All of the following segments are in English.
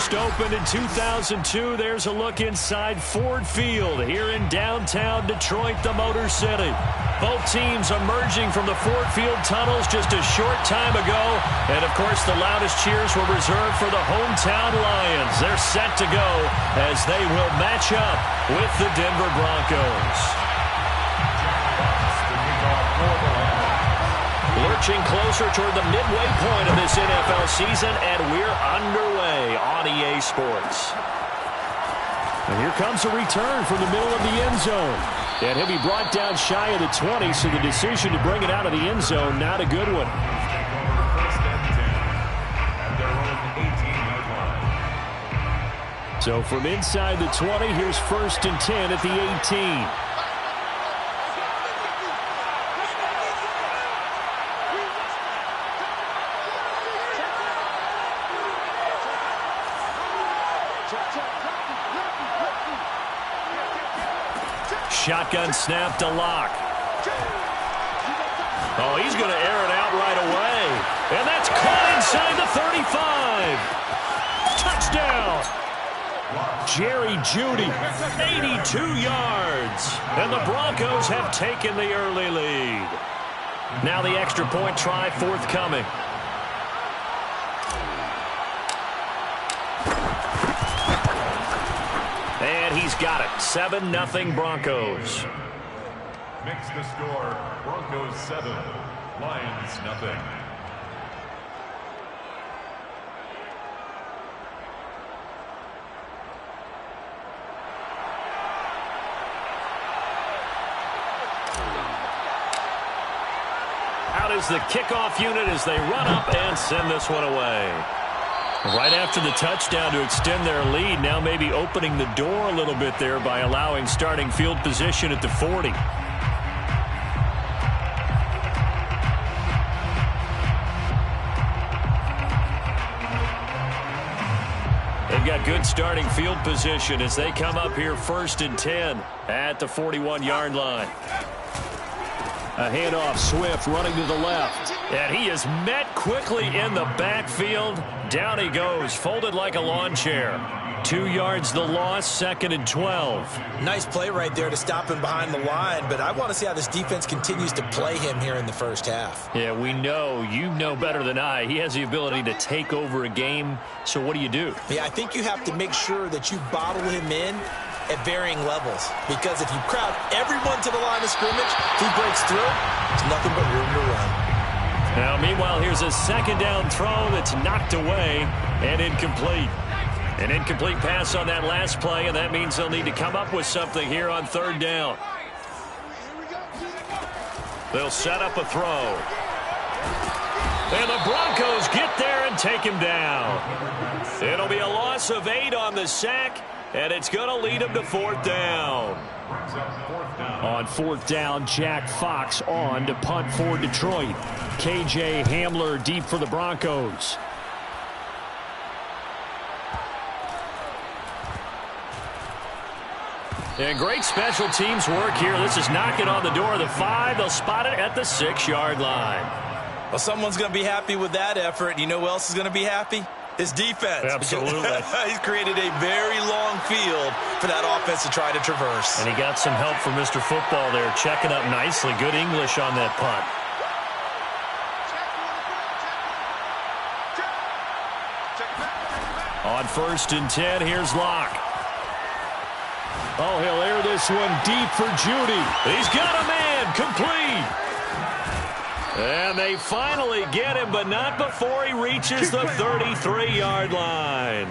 First opened in 2002. There's a look inside Ford Field here in downtown Detroit, the Motor City. Both teams emerging from the Ford Field tunnels just a short time ago. And, of course, the loudest cheers were reserved for the hometown Lions. They're set to go as they will match up with the Denver Broncos. Lurching closer toward the midway point of this NFL season, and we're underway on EA Sports. And here comes a return from the middle of the end zone. And he'll be brought down shy of the 20, so the decision to bring it out of the end zone, not a good one. So from inside the 20, here's 1st and 10 at the 18. Shotgun snap to Locke. Oh, he's going to air it out right away. And that's caught inside the 35. Touchdown. Jerry Jeudy, 82 yards. And the Broncos have taken the early lead. Now the extra point try forthcoming. And he's got it. 7-0 Broncos. Makes the score Broncos 7, Lions 0. Out is the kickoff unit as they run up and send this one away. Right after the touchdown to extend their lead, now maybe opening the door a little bit there by allowing starting field position at the 40. They've got good starting field position as they come up here 1st and 10 at the 41-yard line. A handoff, Swift running to the left. And he is met quickly in the backfield. Down he goes, folded like a lawn chair. 2 yards the loss, 2nd and 12. Nice play right there to stop him behind the line, but I want to see how this defense continues to play him here in the first half. Yeah, we know, you know better than I, he has the ability to take over a game. So what do you do? Yeah, I think you have to make sure that you bottle him in at varying levels, because if you crowd everyone to the line of scrimmage, if he breaks through, there's nothing but room to run. Now, meanwhile, here's a 2nd down throw that's knocked away and incomplete. An incomplete pass on that last play, and that means they'll need to come up with something here on 3rd down. They'll set up a throw. And the Broncos get there and take him down. It'll be a loss of 8 on the sack, and it's going to lead him to 4th down. On 4th down, Jack Fox on to punt for Detroit. KJ Hamler deep for the Broncos. And great special teams work here. This is knocking on the door of the 5. They'll spot it at the 6-yard line. Well, someone's going to be happy with that effort. You know who else is going to be happy? His defense. Absolutely. He's created a very long field for that offense to try to traverse. And he got some help from Mr. Football there, checking up nicely. Good English on that punt. On 1st and 10, here's Locke. Oh, he'll air this one deep for Jeudy. He's got a man, complete. And they finally get him, but not before he reaches the 33-yard line.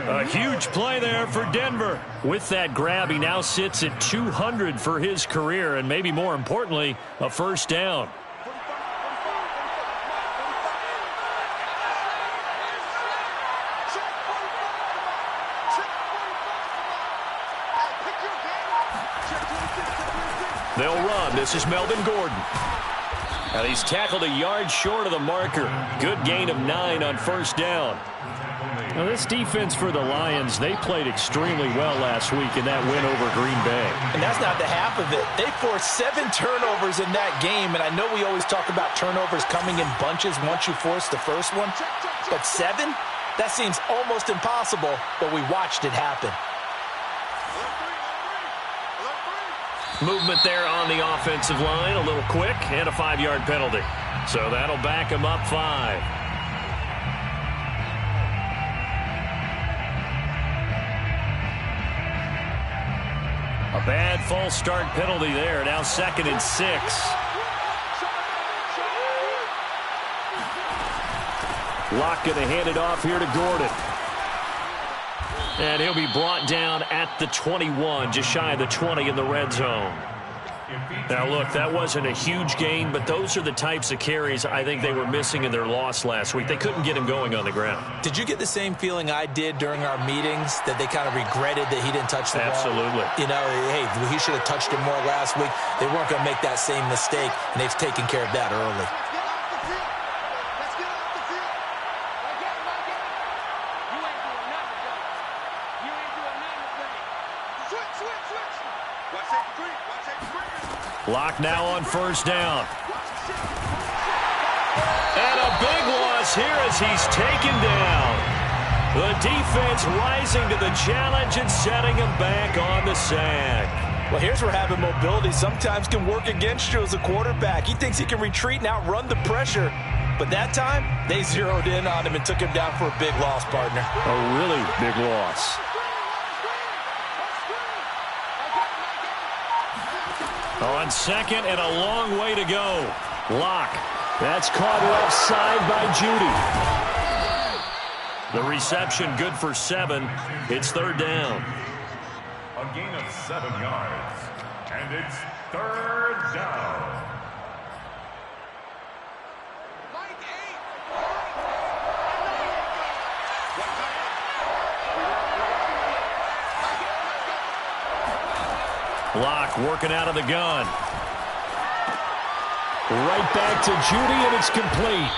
A huge play there for Denver. With that grab, he now sits at 200 for his career, and maybe more importantly, a 1st down. They'll run. This is Melvin Gordon. And he's tackled a yard short of the marker. Good gain of 9 on 1st down. Now, this defense for the Lions, they played extremely well last week in that win over Green Bay. And that's not the half of it. They forced 7 turnovers in that game, and I know we always talk about turnovers coming in bunches once you force the first one, but 7? That seems almost impossible, but we watched it happen. Movement there on the offensive line, a little quick, and a 5-yard penalty. So that'll back him up 5. A bad false start penalty there. Now 2nd and 6. Locke going to hand it off here to Gordon. And he'll be brought down at the 21, just shy of the 20 in the red zone. Now, look, that wasn't a huge gain, but those are the types of carries I think they were missing in their loss last week. They couldn't get him going on the ground. Did you get the same feeling I did during our meetings, that they kind of regretted that he didn't touch the ball? Absolutely. You know, hey, he should have touched it more last week. They weren't going to make that same mistake, and they've taken care of that early. Locke now on 1st down. And a big loss here as he's taken down. The defense rising to the challenge and setting him back on the sack. Well, here's where having mobility sometimes can work against you as a quarterback. He thinks he can retreat and outrun the pressure. But that time, they zeroed in on him and took him down for a big loss, partner. A really big loss. On 2nd and a long way to go. Locke. That's caught left side by Judy. The reception good for 7. It's 3rd down. A gain of 7 yards. And it's 3rd down. Locke working out of the gun. Right back to Judy, and it's complete.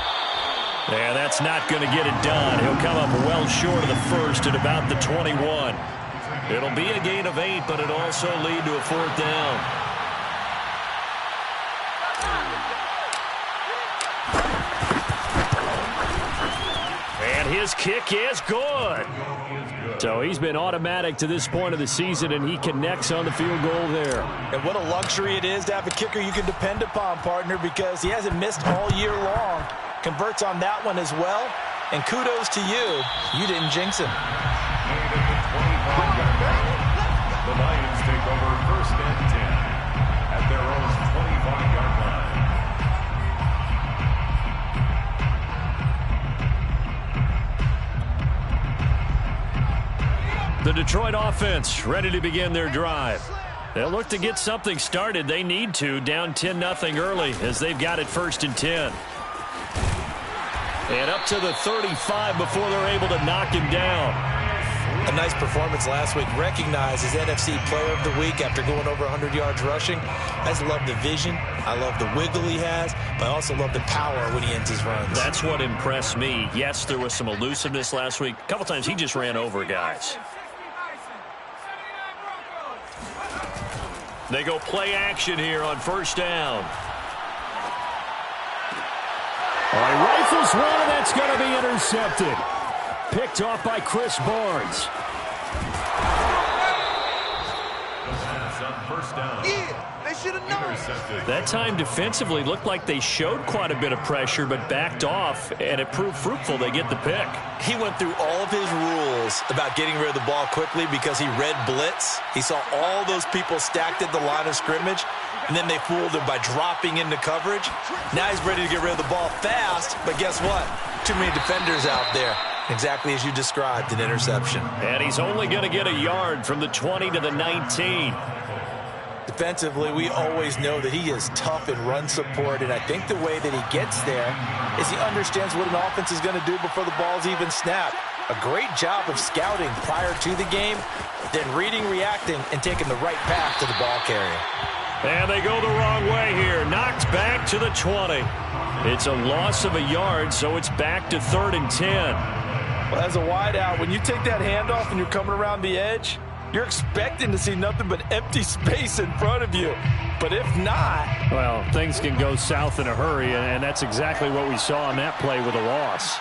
Yeah, that's not going to get it done. He'll come up well short of the 1st at about the 21. It'll be a gain of 8, but it'll also lead to a 4th down. And his kick is good. So he's been automatic to this point of the season, and he connects on the field goal there. And what a luxury it is to have a kicker you can depend upon, partner, because he hasn't missed all year long. Converts on that one as well. And kudos to you. You didn't jinx him. The Lions take over 1st and 10 at their own 25-yard line. The Detroit offense ready to begin their drive. They'll look to get something started. They need to, down 10-0 early as they've got it 1st and 10. And up to the 35 before they're able to knock him down. A nice performance last week. Recognized as NFC Player of the Week after going over 100 yards rushing. I just love the vision. I love the wiggle he has, but I also love the power when he ends his runs. That's what impressed me. Yes, there was some elusiveness last week. A couple times he just ran over guys. They go play action here on 1st down. He rifles one, and that's going to be intercepted. Picked off by Chris Barnes. On 1st down. Yeah, they should have known. That time defensively looked like they showed quite a bit of pressure but backed off, and it proved fruitful. They get the pick. He went through all of his rules about getting rid of the ball quickly because he read blitz. He saw all those people stacked at the line of scrimmage, and then they fooled him by dropping into coverage. Now he's ready to get rid of the ball fast, but guess what? Too many defenders out there. Exactly as you described, an interception. And he's only going to get a yard from the 20 to the 19. Defensively, we always know that he is tough in run support, and I think the way that he gets there is he understands what an offense is going to do before the ball's even snapped. A great job of scouting prior to the game, then reading, reacting, and taking the right path to the ball carrier. And they go the wrong way here. Knocked back to the 20. It's a loss of a yard, so it's back to 3rd and 10. Well, as a wideout, when you take that handoff and you're coming around the edge, you're expecting to see nothing but empty space in front of you. But if not... well, things can go south in a hurry, and that's exactly what we saw on that play with a loss.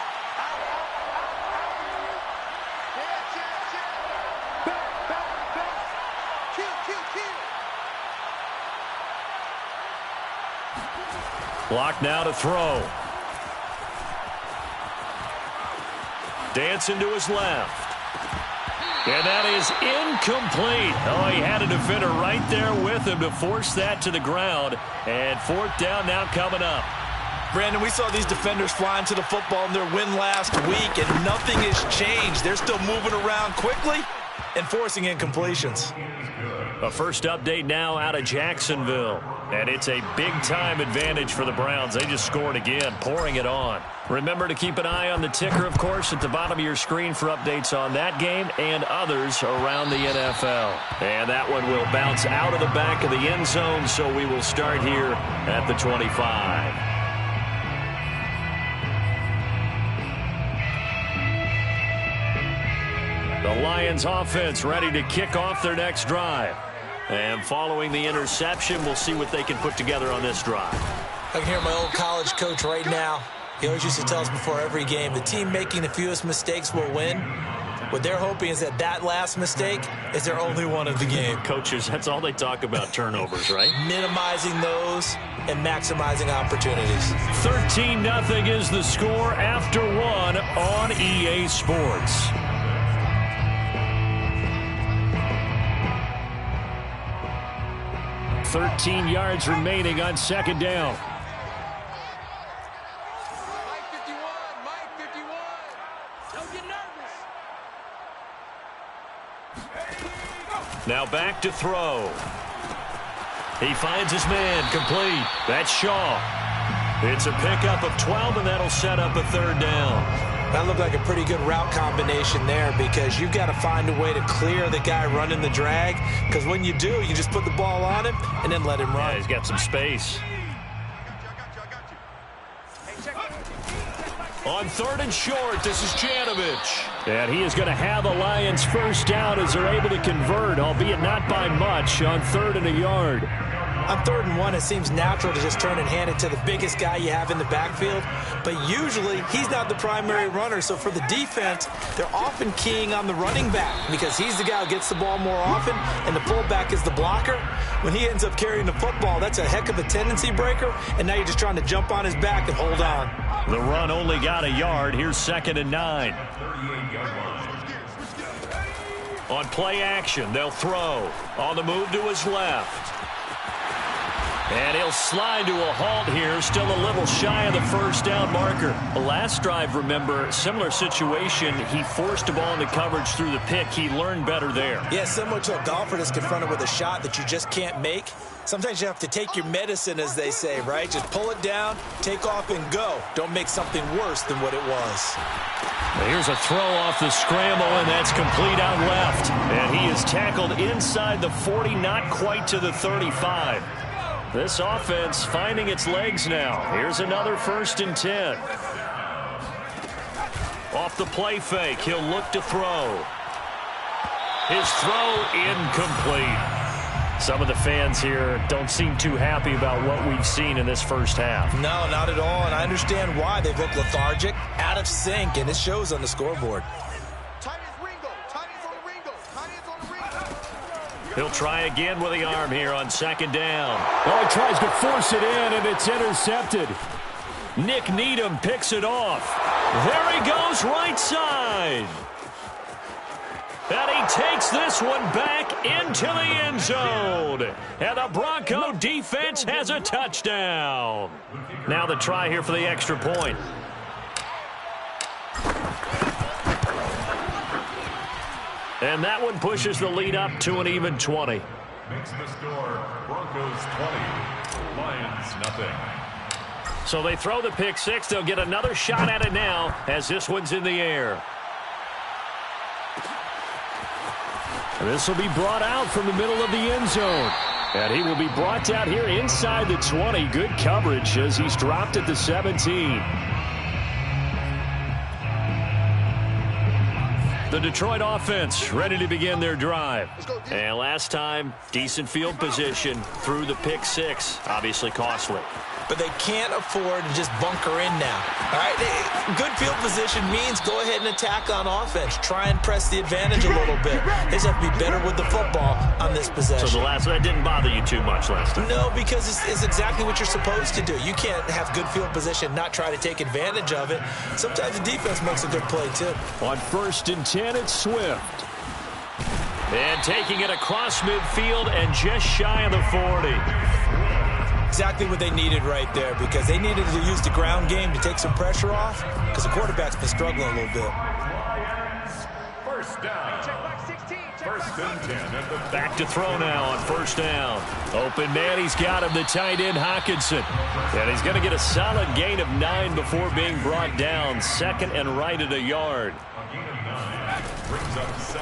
Block now to throw. Dancing to his left. And that is incomplete. Oh, he had a defender right there with him to force that to the ground. And fourth down now coming up. Brandon, we saw these defenders flying to the football in their win last week, and nothing has changed. They're still moving around quickly and forcing incompletions. A first update now out of Jacksonville. And it's a big-time advantage for the Browns. They just scored again, pouring it on. Remember to keep an eye on the ticker, of course, at the bottom of your screen for updates on that game and others around the NFL. And that one will bounce out of the back of the end zone, so we will start here at the 25. The Lions offense ready to kick off their next drive. And following the interception, we'll see what they can put together on this drive. I can hear my old college coach right now. He always used to tell us before every game, the team making the fewest mistakes will win. What they're hoping is that last mistake is their only one of the game. Coaches, that's all they talk about, turnovers, right? Minimizing those and maximizing opportunities. 13-0 is the score after one on EA Sports. $13 yards remaining on second down. Mike 51. Don't get nervous. Now back to throw. He finds his man, complete. That's Shaw. It's a pickup of 12, and that'll set up a third down. That looked like a pretty good route combination there, because you've got to find a way to clear the guy running the drag, because when you do, you just put the ball on him and then let him run. Yeah, he's got some space. On third and short, this is Janovich. And he is going to have a Lions first down as they're able to convert, albeit not by much, on third and a yard. On 3rd and 1, it seems natural to just turn and hand it to the biggest guy you have in the backfield. But usually, he's not the primary runner. So for the defense, they're often keying on the running back, because he's the guy who gets the ball more often, and the fullback is the blocker. When he ends up carrying the football, that's a heck of a tendency breaker, and now you're just trying to jump on his back and hold on. The run only got a yard. Here's 2nd and 9. On play action, they'll throw. On the move to his left. And he'll slide to a halt here, still a little shy of the first down marker. The last drive, remember, similar situation. He forced the ball into coverage through the pick. He learned better there. Yeah, similar to a golfer that's confronted with a shot that you just can't make. Sometimes you have to take your medicine, as they say, right? Just pull it down, take off, and go. Don't make something worse than what it was. Here's a throw off the scramble, and that's complete out left. And he is tackled inside the 40, not quite to the 35. This offense finding its legs now. Here's another 1st and 10. Off the play fake, he'll look to throw. His throw incomplete. Some of the fans here don't seem too happy about what we've seen in this first half. No, not at all, and I understand why. They've looked lethargic, out of sync, and it shows on the scoreboard. He'll try again with the arm here on 2nd down. Oh, he tries to force it in, and it's intercepted. Nick Needham picks it off. There he goes, right side. And he takes this one back into the end zone. And the Bronco defense has a touchdown. Now the try here for the extra point. And that one pushes the lead up to an even 20. Makes the score Broncos 20, Lions nothing. So they throw the pick six. They'll get another shot at it now as this one's in the air. This will be brought out from the middle of the end zone. And he will be brought out here inside the 20. Good coverage as he's dropped at the 17. The Detroit offense ready to begin their drive. And last time, decent field position through the pick six. Obviously costly. But they can't afford to just bunker in now. All right, good field position means go ahead and attack on offense. Try and press the advantage a little bit. They just have to be better with the football on this possession. So that didn't bother you too much last time? No, because it's exactly what you're supposed to do. You can't have good field position, not try to take advantage of it. Sometimes the defense makes a good play, too. On 1st and 10, it's Swift. And taking it across midfield and just shy of the 40. Exactly what they needed right there, because they needed to use the ground game to take some pressure off, because the quarterback's been struggling a little bit. First down. 1st and 10 at the Back to throw now on 1st down. Open man, he's got him, the tight end Hockenson. And he's going to get a solid gain of 9 before being brought down. 2nd and right at a yard.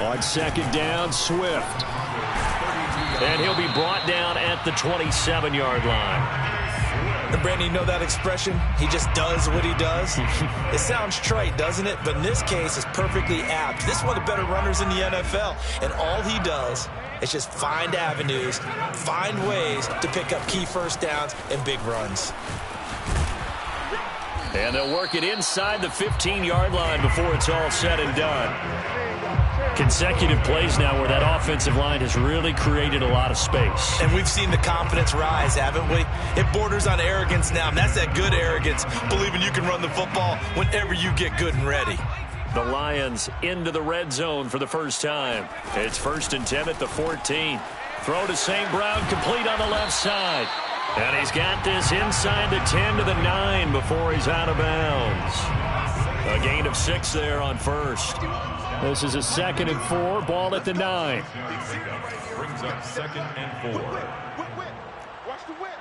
On 2nd down, Swift. And he'll be brought down at the 27-yard line. And Brandon, you know that expression? He just does what he does. It sounds trite, doesn't it? But in this case, it's perfectly apt. This is one of the better runners in the NFL. And all he does is just find avenues, find ways to pick up key first downs and big runs. And they'll work it inside the 15-yard line before it's all said and done. Consecutive plays now where that offensive line has really created a lot of space. And we've seen the confidence rise, haven't we? It borders on arrogance now, and that's that good arrogance, believing you can run the football whenever you get good and ready. The Lions into the red zone for the first time. It's 1st and 10 at the 14. Throw to St. Brown, complete on the left side. And he's got this inside the 10 to the 9 before he's out of bounds. A gain of 6 there on 1st. This is a 2nd and 4, ball at the 9. brings up 2nd and 4. Watch the whip.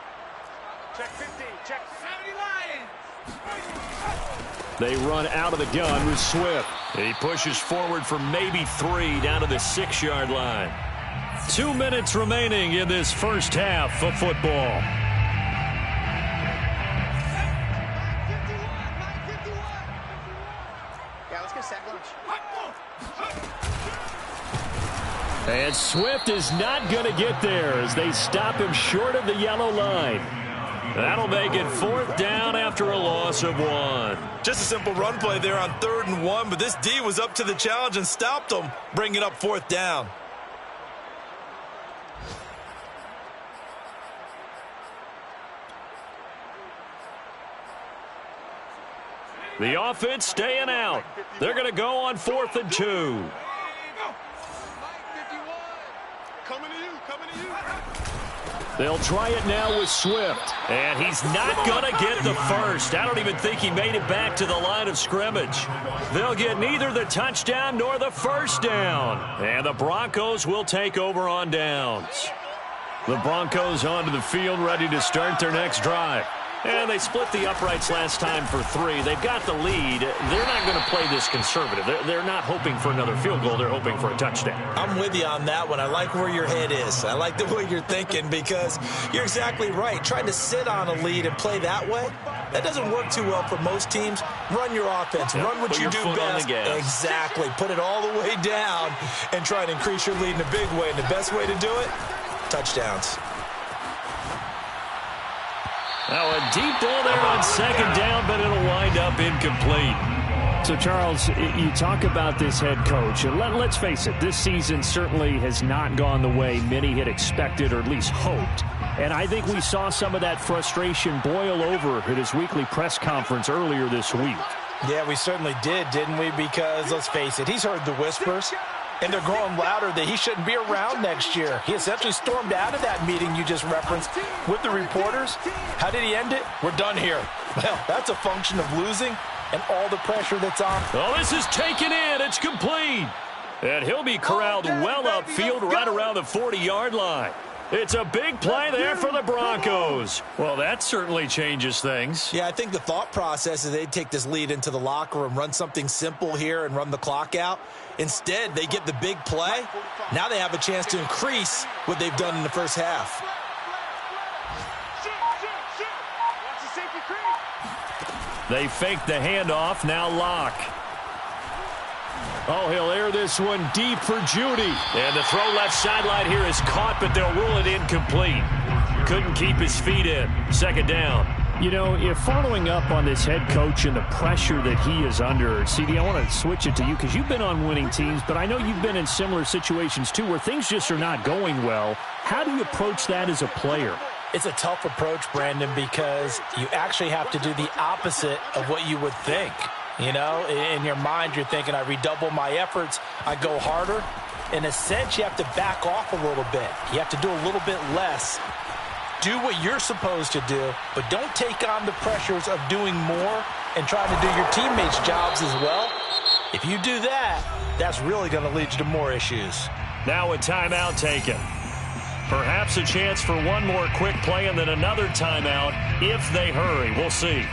Check 15. Check 70 Lions. They run out of the gun with Swift. He pushes forward for maybe 3 down to the 6-yard line. 2 minutes remaining in this first half of football. Yeah, let's get sack lunch. And Swift is not going to get there as they stop him short of the yellow line. That'll make it 4th down after a loss of 1. Just a simple run play there on 3rd and 1, but this D was up to the challenge and stopped them, bringing up 4th down. The offense staying out. They're going to go on 4th and 2. They'll try it now with Swift. And he's not going to get the first. I don't even think he made it back to the line of scrimmage. They'll get neither the touchdown nor the first down. And the Broncos will take over on downs. The Broncos onto the field ready to start their next drive. And they split the uprights last time for 3. They've got the lead. They're not going to play this conservative. They're not hoping for another field goal. They're hoping for a touchdown. I'm with you on that one. I like where your head is. I like the way you're thinking because you're exactly right. Trying to sit on a lead and play that way, that doesn't work too well for most teams. Run your offense. Run what you do best. Exactly. Put it all the way down and try to increase your lead in a big way. And the best way to do it, touchdowns. Now a deep ball there on 2nd down, but it'll wind up incomplete. So, Charles, you talk about this head coach, and let's face it, this season certainly has not gone the way many had expected or at least hoped. And I think we saw some of that frustration boil over at his weekly press conference earlier this week. Yeah, we certainly did, didn't we? Because, let's face it, he's heard the whispers, and they're growing louder that he shouldn't be around next year. He essentially stormed out of that meeting you just referenced with the reporters. How did he end it? We're done here. Well, that's a function of losing and all the pressure that's on. Oh, this is taken in. It's complete. And he'll be corralled well upfield right around the 40-yard line. It's a big play there for the Broncos. Well, that certainly changes things. Yeah, I think the thought process is they'd take this lead into the locker room, run something simple here and run the clock out. Instead, they get the big play. Now they have a chance to increase what they've done in the first half. They fake the handoff. Now Locke. Oh, he'll air this one deep for Judy. And the throw left sideline here is caught, but they'll rule it incomplete. Couldn't keep his feet in. Second down. You know, if following up on this head coach and the pressure that he is under, CD, I want to switch it to you because you've been on winning teams, but I know you've been in similar situations too where things just are not going well. How do you approach that as a player? It's a tough approach, Brandon, because you actually have to do the opposite of what you would think. You know, in your mind, you're thinking, I redouble my efforts, I go harder. In a sense, you have to back off a little bit. You have to do a little bit less. Do what you're supposed to do, but don't take on the pressures of doing more and trying to do your teammates' jobs as well. If you do that, that's really going to lead you to more issues. Now a timeout taken. Perhaps a chance for one more quick play and then another timeout if they hurry. We'll see.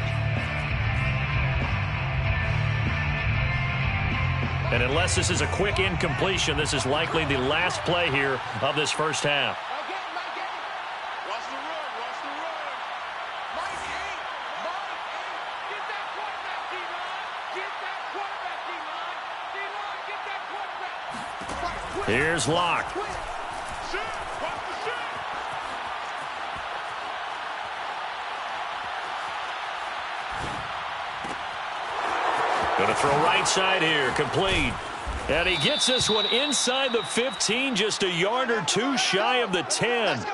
And unless this is a quick incompletion, this is likely the last play here of this first half. Here's Locke. Going to throw right side here, complete. And he gets this one inside the 15, just a yard or two shy of the 10.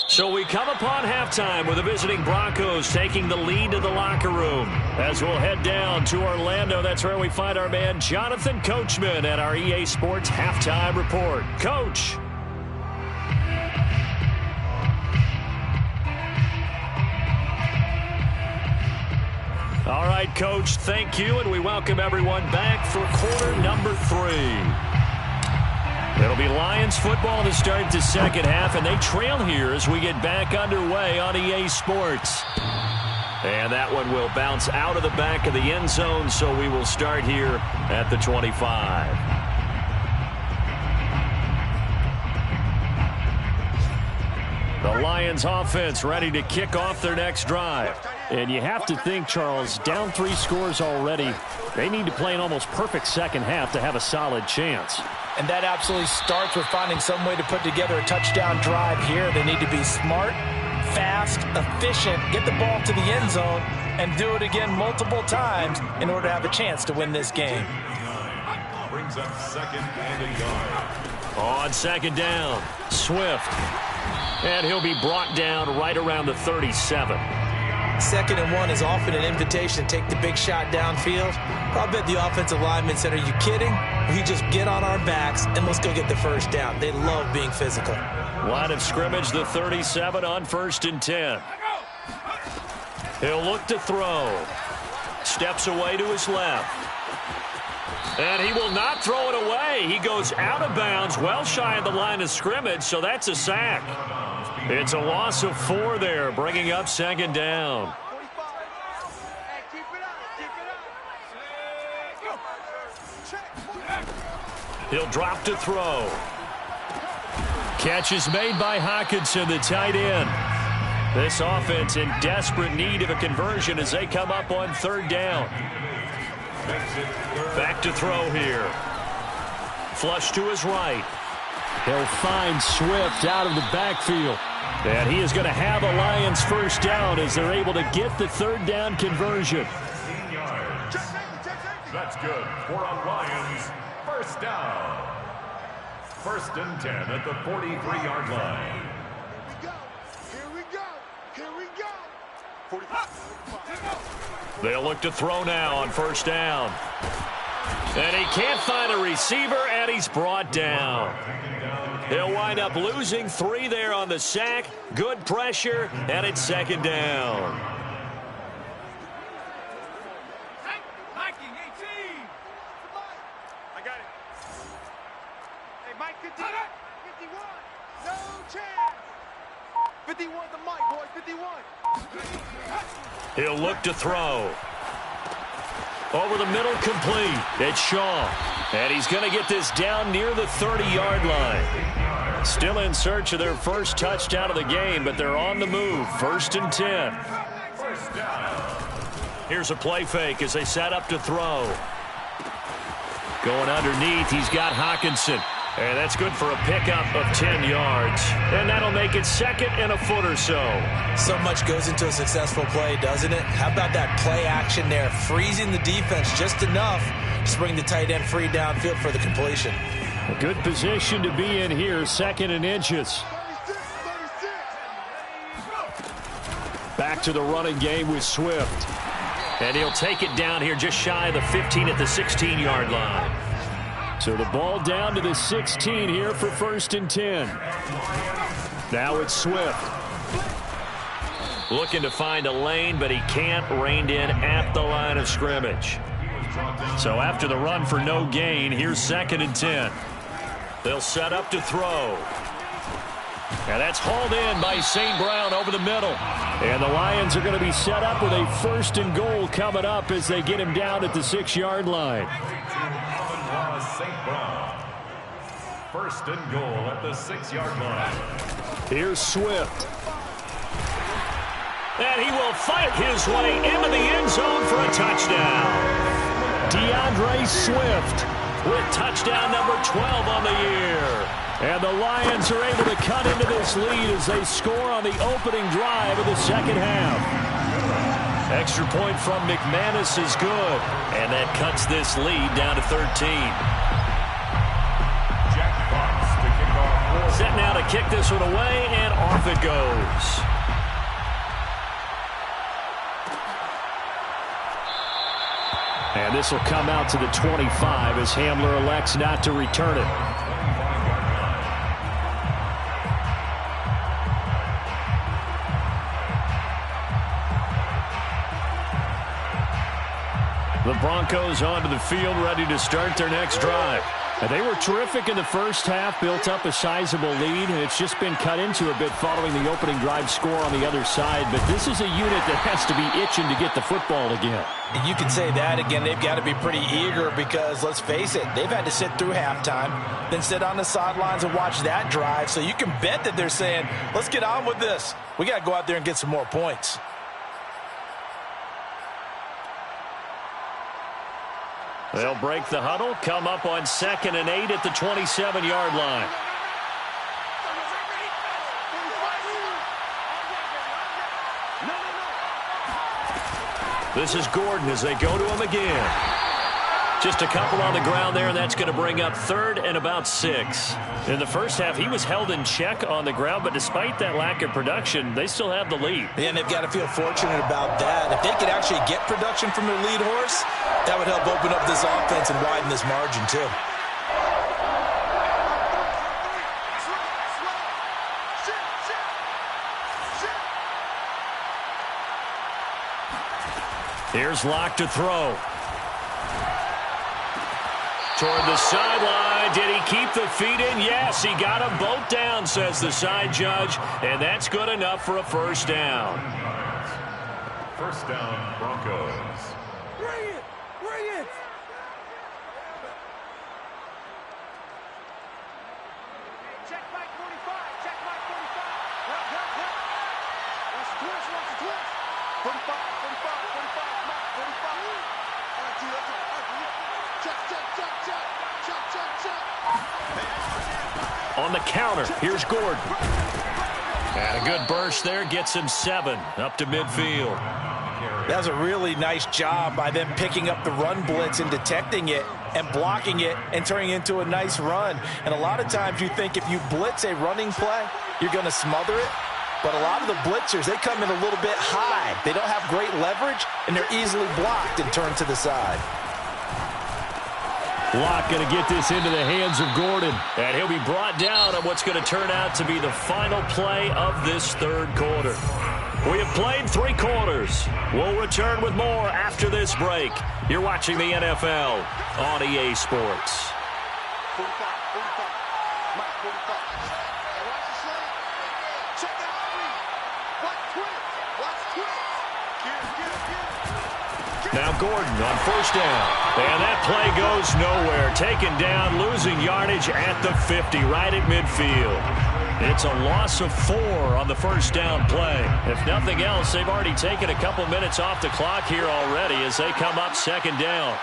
So we come upon halftime with the visiting Broncos taking the lead to the locker room. As we'll head down to Orlando, that's where we find our man Jonathan Coachman at our EA Sports Halftime Report. Coach. All right, Coach, thank you, and we welcome everyone back for quarter number 3. It'll be Lions football to start the second half, and they trail here as we get back underway on EA Sports. And that one will bounce out of the back of the end zone, so we will start here at the 25. The Lions offense ready to kick off their next drive. And you have to think, Charles, down 3 scores already. They need to play an almost perfect second half to have a solid chance. And that absolutely starts with finding some way to put together a touchdown drive here. They need to be smart, fast, efficient, get the ball to the end zone, and do it again multiple times in order to have a chance to win this game. Brings up second and a yard. On second down, Swift. And he'll be brought down right around the 37. 2nd and 1 is often an invitation to take the big shot downfield. I'll bet the offensive linemen said, are you kidding? We just get on our backs and let's go get the first down. They love being physical. Line of scrimmage, the 37 on 1st and 10. He'll look to throw. Steps away to his left. And he will not throw it away. He goes out of bounds, well shy of the line of scrimmage, so that's a sack. It's a loss of 4 there, bringing up second down. He'll drop to throw. Catch is made by Hockenson, the tight end. This offense in desperate need of a conversion as they come up on 3rd down. Back to throw here. Flush to his right. He'll find Swift out of the backfield. And he is going to have a Lions first down as they're able to get the 3rd down conversion. That's good for a Lions first down. 1st and 10 at the 43-yard line. Here we go. Here we go. 45. They'll look to throw now on 1st down. And he can't find a receiver, and he's brought down. He'll wind up losing 3 there on the sack. Good pressure, and it's 2nd down. I got it. Hey, Mike, 51. No chance. 51 the mic, boys. 51. He'll look to throw. Over the middle, complete. It's Shaw. And he's going to get this down near the 30-yard line. Still in search of their first touchdown of the game, but they're on the move. 1st and 10. First down. Here's a play fake as they set up to throw. Going underneath, he's got Hawkinson. And that's good for a pickup of 10 yards. And that'll make it second and a foot or so. So much goes into a successful play, doesn't it? How about that play action there? Freezing the defense just enough to bring the tight end free downfield for the completion. A good position to be in here, second and inches. Back to the running game with Swift. And he'll take it down here just shy of the 15 at the 16-yard line. So the ball down to the 16 here for 1st and 10. Now it's Swift. Looking to find a lane, but he can't. Reined in at the line of scrimmage. So after the run for no gain, here's 2nd and 10. They'll set up to throw. And that's hauled in by St. Brown over the middle. And the Lions are going to be set up with a 1st and goal coming up as they get him down at the 6-yard line. St. Brown. 1st and goal at the 6-yard line. Here's Swift. And he will fight his way into the end zone for a touchdown. DeAndre Swift with touchdown number 12 on the year. And the Lions are able to cut into this lead as they score on the opening drive of the second half. Extra point from McManus is good. And that cuts this lead down to 13. Jack Fox to kick off. Set now to kick this one away, and off it goes. And this will come out to the 25 as Hamler elects not to return it. The Broncos onto the field, ready to start their next drive. And they were terrific in the first half, built up a sizable lead, and it's just been cut into a bit following the opening drive score on the other side. But this is a unit that has to be itching to get the football again. And you can say that again. They've got to be pretty eager because, let's face it, they've had to sit through halftime, then sit on the sidelines and watch that drive. So you can bet that they're saying, let's get on with this. We got to go out there and get some more points. They'll break the huddle, come up on 2nd and 8 at the 27-yard line. This is Gordon as they go to him again. Just a couple on the ground there, and that's going to bring up 3rd and about 6. In the first half, he was held in check on the ground, but despite that lack of production, they still have the lead. Yeah, and they've got to feel fortunate about that. If they could actually get production from their lead horse, that would help open up this offense and widen this margin, too. Here's Locke to throw. Toward the sideline. Did he keep the feet in? Yes, he got them both down, says the side judge. And that's good enough for a 1st down. 1st down, Broncos. Bring it! Bring it! Check Mike 45. Check Mike 45. Help. Watch the twist. 45, 45, Mike 45. All right, G, let's go. Check. On the counter, here's Gordon. And a good burst there gets him 7 up to midfield. That was a really nice job by them picking up the run blitz and detecting it and blocking it and turning it into a nice run. And a lot of times you think if you blitz a running play, you're going to smother it. But a lot of the blitzers, they come in a little bit high. They don't have great leverage, and they're easily blocked and turned to the side. Locke going to get this into the hands of Gordon. And he'll be brought down on what's going to turn out to be the final play of this 3rd quarter. We have played 3 quarters. We'll return with more after this break. You're watching the NFL on EA Sports. 45, Mike 45. Hey, watch the slant. Check out three. Watch twist. Now Gordon on 1st down. And that play goes nowhere. Taken down, losing yardage at the 50, right at midfield. It's a loss of 4 on the first down play. If nothing else, they've already taken a couple minutes off the clock here already as they come up second down.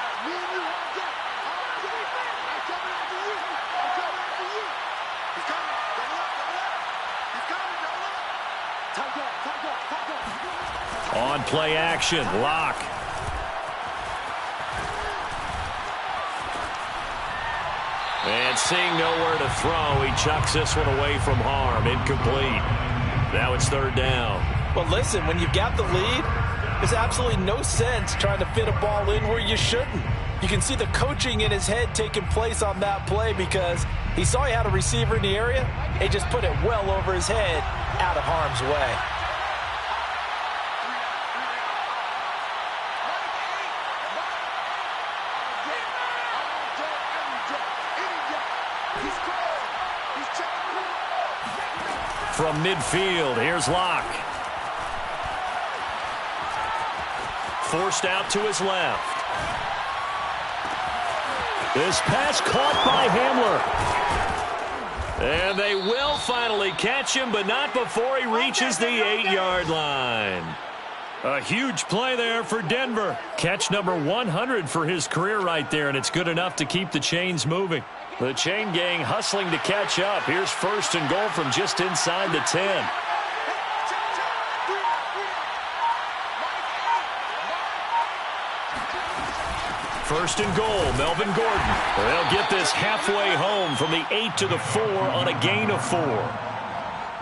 On play action, Locke. And seeing nowhere to throw, he chucks this one away from harm. Incomplete. Now it's third down. Well, listen, when you've got the lead, there's absolutely no sense trying to fit a ball in where you shouldn't. You can see the coaching in his head taking place on that play because he saw he had a receiver in the area. He just put it well over his head out of harm's way. From midfield, here's Locke. Forced out to his left. This pass caught by Hamler. And they will finally catch him, but not before he reaches the 8-yard line. A huge play there for Denver. Catch number 100 for his career right there, and it's good enough to keep the chains moving. The chain gang hustling to catch up. Here's first and goal from just inside the 10. First and goal, Melvin Gordon. They'll get this halfway home from the 8 to the 4 on a gain of 4.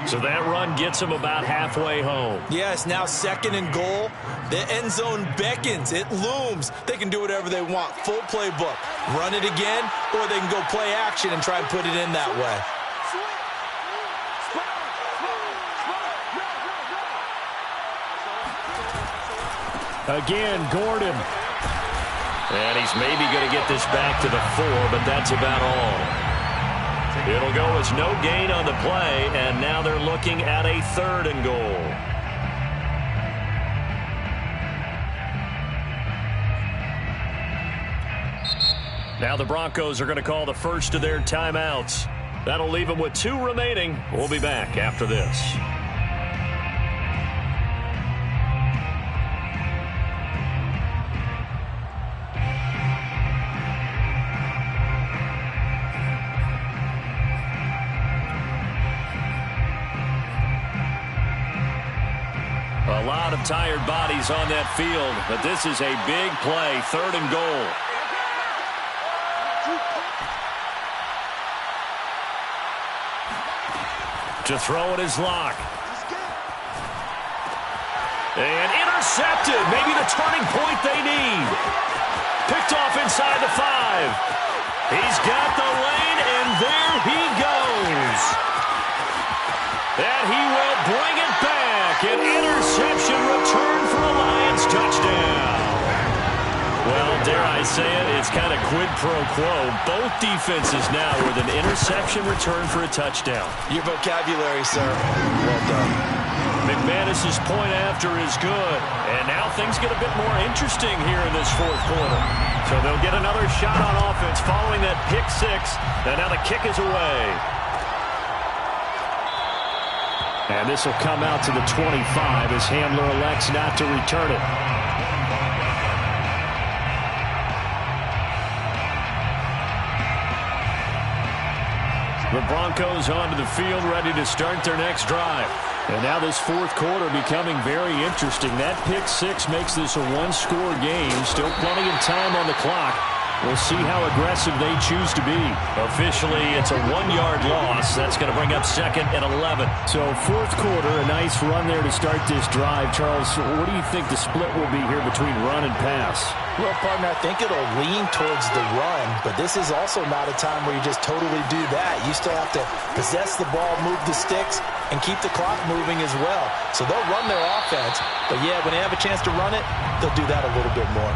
So that run gets them about halfway home. Yes, now second and goal. The end zone beckons. It looms. They can do whatever they want. Full playbook. Run it again, or they can go play action and try and put it in that way. Again, Gordon. And he's maybe going to get this back to the 4, but that's about all. It'll go as no gain on the play, and now they're looking at a third and goal. Now the Broncos are going to call the first of their timeouts. That'll leave them with 2 remaining. We'll be back after this. A lot of tired bodies on that field, but this is a big play, third and goal. To throw it is Locke. And intercepted, maybe the turning point they need. Picked off inside the 5. He's got the lane, and there he goes. And he will bring it back. An interception return for a Lions touchdown. Well, dare I say it, it's kind of quid pro quo. Both defenses now with an interception return for a touchdown. Your vocabulary, sir. Well done. McManus's point after is good. And now things get a bit more interesting here in this fourth quarter. So they'll get another shot on offense following that pick 6. And now the kick is away. And this will come out to the 25 as Hamler elects not to return it. The Broncos onto the field ready to start their next drive. And now this fourth quarter becoming very interesting. That pick 6 makes this a 1-score game. Still plenty of time on the clock. We'll see how aggressive they choose to be. Officially, it's a 1-yard loss. That's going to bring up second and 11. So fourth quarter, a nice run there to start this drive. Charles, what do you think the split will be here between run and pass? Well, partner, I think it'll lean towards the run, but this is also not a time where you just totally do that. You still have to possess the ball, move the sticks, and keep the clock moving as well. So they'll run their offense, but yeah, when they have a chance to run it, they'll do that a little bit more.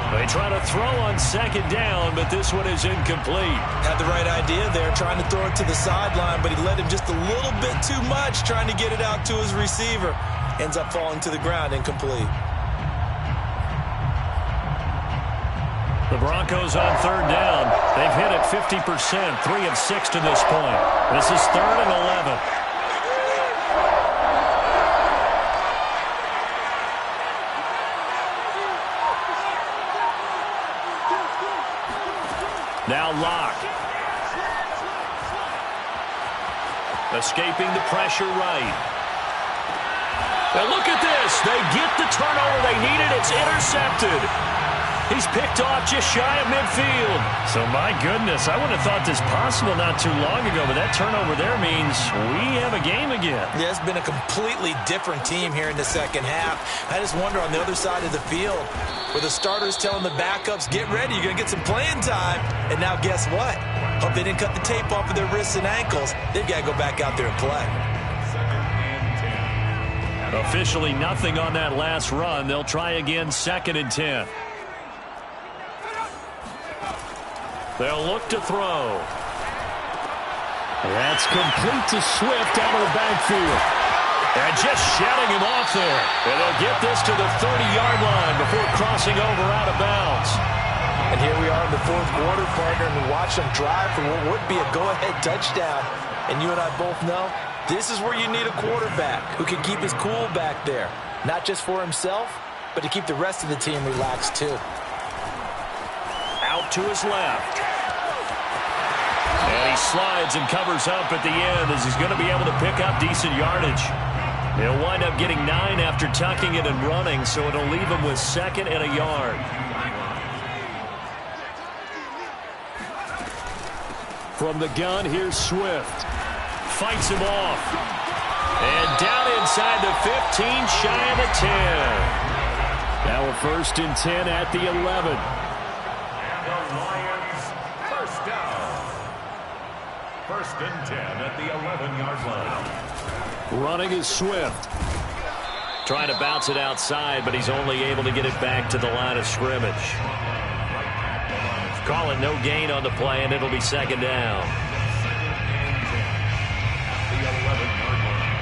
They try to throw on second down, but this one is incomplete. Had the right idea there, trying to throw it to the sideline, but he let him just a little bit too much, trying to get it out to his receiver. Ends up falling to the ground, incomplete. The Broncos on third down. They've hit it 50%, 3 of 6 to this point. This is 3rd and 11. Now Locke. Escaping the pressure right. And look at this. They get the turnover they needed. It's intercepted. He's picked off just shy of midfield. So, my goodness, I would have thought this possible not too long ago, but that turnover there means we have a game again. Yeah, it's been a completely different team here in the second half. I just wonder on the other side of the field, where the starters telling the backups, get ready, you're going to get some playing time. And now guess what? Hope they didn't cut the tape off of their wrists and ankles. They've got to go back out there and play. Officially nothing on that last run. They'll try again 2nd and 10. They'll look to throw. That's complete to Swift out of the backfield. And just shouting him off there. And they'll get this to the 30-yard line before crossing over out of bounds. And here we are in the 4th quarter, partner, and watch them drive for what would be a go-ahead touchdown. And you and I both know this is where you need a quarterback who can keep his cool back there. Not just for himself, but to keep the rest of the team relaxed too. Out to his left. And he slides and covers up at the end as he's going to be able to pick up decent yardage. He'll wind up getting 9 after tucking it and running, so it'll leave him with 2nd and a yard. From the gun, here's Swift. Fights him off. And down inside the 15, shy of the 10. Now a 1st and 10 at the 11. The Lions first down. 1st and 10 at the 11-yard line. Running is Swift. Trying to bounce it outside, but he's only able to get it back to the line of scrimmage. Call it no gain on the play, and it'll be 2nd down. The 11-yard line.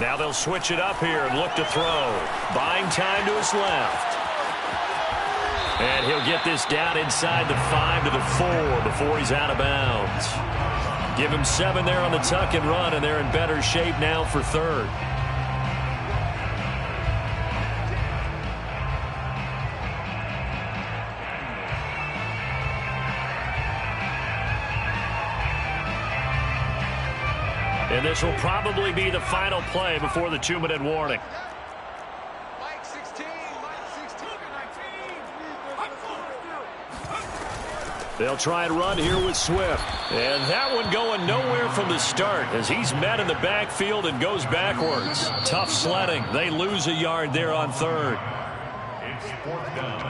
Now they'll switch it up here and look to throw. Buying time to his left. And he'll get this down inside the 5 to the 4 before he's out of bounds. Give him 7 there on the tuck and run, and they're in better shape now for 3rd. And this will probably be the final play before the 2-minute warning. Mike 16, Mike 16, 19. They'll try and run here with Swift. And that one going nowhere from the start as he's met in the backfield and goes backwards. Tough sledding. They lose a yard there on 3rd. It's 4th down.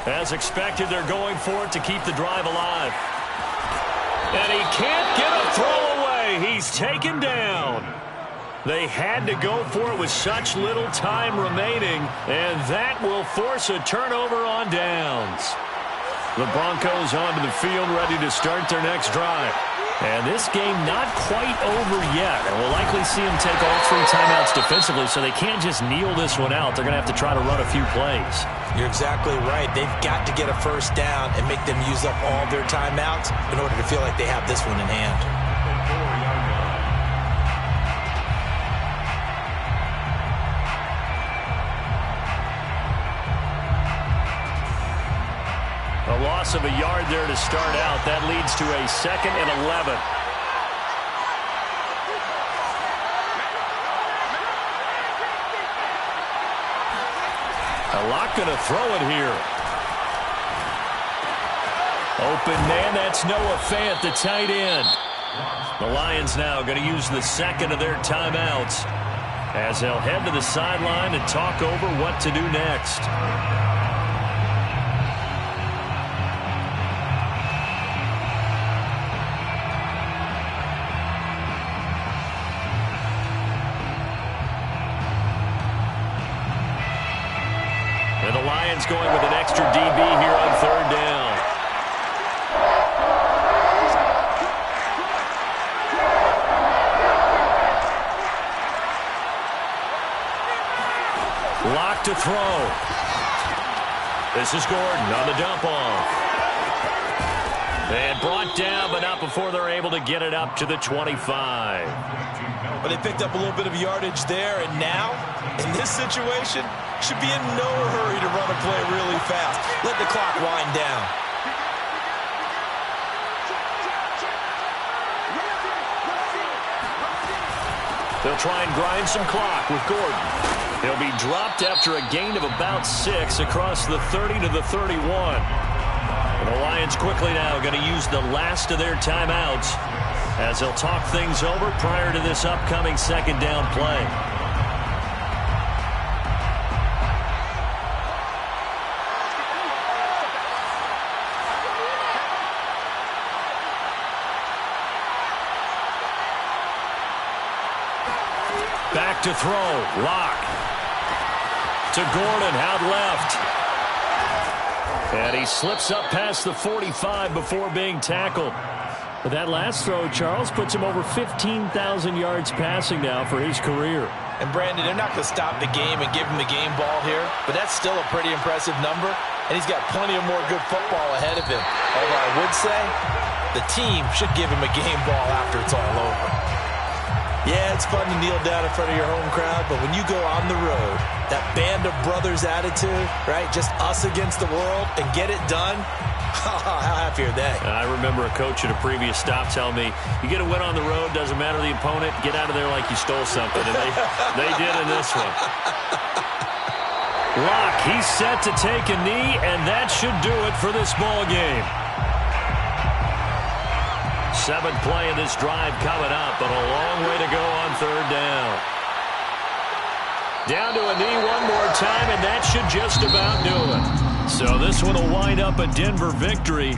As expected, they're going for it to keep the drive alive. And he can't get a throw away. He's taken down. They had to go for it with such little time remaining, and that will force a turnover on downs. The Broncos onto the field, ready to start their next drive. And this game not quite over yet. And we'll likely see them take all 3 timeouts defensively, so they can't just kneel this one out. They're going to have to try to run a few plays. You're exactly right. They've got to get a 1st down and make them use up all their timeouts in order to feel like they have this one in hand. A loss of a yard there to start out. That leads to a 2nd and 11. Lurk going to throw it here. Open man, that's Noah Fant, the tight end. The Lions now going to use the 2nd of their timeouts as they'll head to the sideline and talk over what to do next. Lions going with an extra DB here on third down. Lock to throw. This is Gordon on the dump off. And brought down, but not before they're able to get it up to the 25. But they picked up a little bit of yardage there, and now, in this situation, should be in no hurry to run a play really fast. Let the clock wind down. They'll try and grind some clock with Gordon. He'll be dropped after a gain of about 6 across the 30 to the 31. And the Lions quickly now going to use the last of their timeouts as they'll talk things over prior to this upcoming second down play. Back to throw. Lock. To Gordon, out left. And he slips up past the 45 before being tackled. But that last throw, Charles, puts him over 15,000 yards passing now for his career. And, Brandon, they're not going to stop the game and give him the game ball here, but that's still a pretty impressive number, and he's got plenty of more good football ahead of him. Although I would say the team should give him a game ball after it's all over. Yeah, it's fun to kneel down in front of your home crowd, but when you go on the road, that band of brothers attitude, right, just us against the world, and get it done, how happy are they? I remember a coach at a previous stop telling me, you get a win on the road, doesn't matter the opponent, get out of there like you stole something. And they did in this one. Locke, he's set to take a knee, and that should do it for this ball game. 7th play of this drive coming up, but a long way to go on third down. Down to a knee one more time, and that should just about do it. So this one will wind up a Denver victory.